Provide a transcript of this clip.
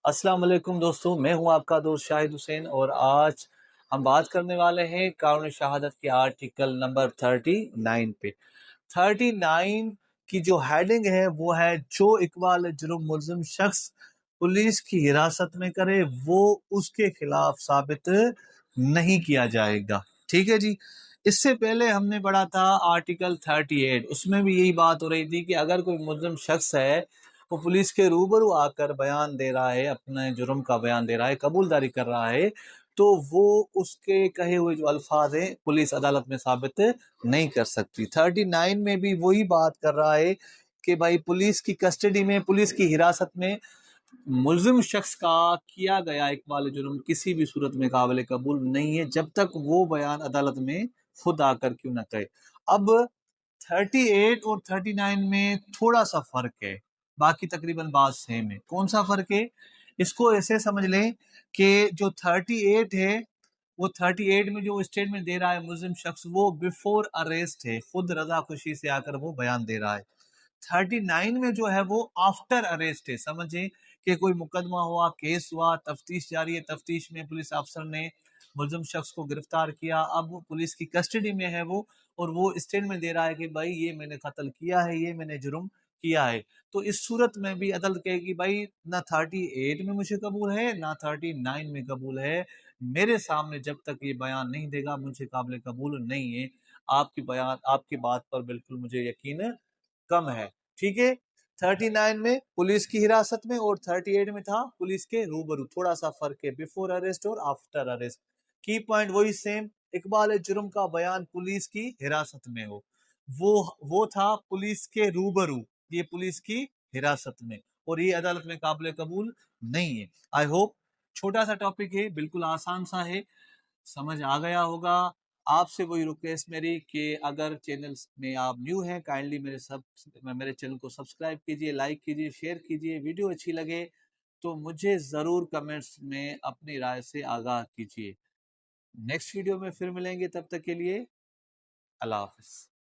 अस्सलाम वालेकुम दोस्तों, मैं हूं आपका दोस्त शाहिद हुसैन और आज हम बात करने वाले हैं कानून शहादत के आर्टिकल नंबर 39 पे। 39 की जो हेडिंग है वो है जो इकबाल जुर्म मुल्जिम शख्स पुलिस की हिरासत में करे वो उसके खिलाफ साबित नहीं किया जाएगा। ठीक है जी। इससे पहले हमने पढ़ा था आर्टिकल 38, उसमें भी यही बात हो रही थी कि अगर कोई मुल्जिम शख्स है वो पुलिस के रूबरू आकर बयान दे रहा है, अपने जुर्म का बयान दे रहा है, कबूलदारी कर रहा है, तो वो उसके कहे हुए जो अल्फाज हैं पुलिस अदालत में साबित नहीं कर सकती। 39 में भी वही बात कर रहा है कि भाई पुलिस की कस्टडी में, पुलिस की हिरासत में मुल्जिम शख्स का किया गया इकबाल जुर्म किसी भी सूरत में काबिल कबूल नहीं है जब तक वो बयान अदालत में खुद आकर क्यों न कहे। अब 38 और 39 में थोड़ा सा फर्क है, बाकी तकरीबन बात सेम है। कौन सा फर्क है? इसको ऐसे समझ लें कि जो 38 है वो 38 में जो स्टेटमेंट दे रहा है मुल्जिम शख्स वो बिफोर अरेस्ट है, खुद रजा खुशी से आकर वो बयान दे रहा है। 39 में जो है वो आफ्टर अरेस्ट है। समझे कि कोई मुकदमा हुआ, केस हुआ, तफ्तीश जारी है, तफ्तीश में पुलिस अफसर ने मुल्जिम शख्स को गिरफ्तार किया, अब वो पुलिस की कस्टडी में है वो, और वो स्टेटमेंट दे रहा है कि भाई ये मैंने कत्ल किया है, ये मैंने जुर्म किया है। तो इस सूरत में भी अदालत कहेगी भाई ना 38 में मुझे कबूल है ना 39 में कबूल है, मेरे सामने जब तक ये बयान नहीं देगा मुझे काबिल कबूल नहीं है। आपकी बयान, आपकी बात पर बिल्कुल मुझे यकीन कम है। ठीक है। 39 में पुलिस की हिरासत में और 38 में था पुलिस के रूबरू। थोड़ा सा फर्क है बिफोर अरेस्ट और आफ्टर अरेस्ट। की पॉइंट वही सेम, इकबाल जुर्म का बयान पुलिस की हिरासत में हो, वो था पुलिस के रूबरू, ये पुलिस की हिरासत में, और ये अदालत में काबिल कबूल नहीं है। आई होप छोटा सा टॉपिक है, बिल्कुल आसान सा है, समझ आ गया होगा। आपसे वही रिक्वेस्ट मेरी कि अगर चैनल में आप न्यू हैं काइंडली मेरे चैनल को सब्सक्राइब कीजिए, लाइक कीजिए, शेयर कीजिए। वीडियो अच्छी लगे तो मुझे ज़रूर कमेंट्स में अपनी राय से आगाह कीजिए। नेक्स्ट वीडियो में फिर मिलेंगे, तब तक के लिए अल्लाह हाफिज़।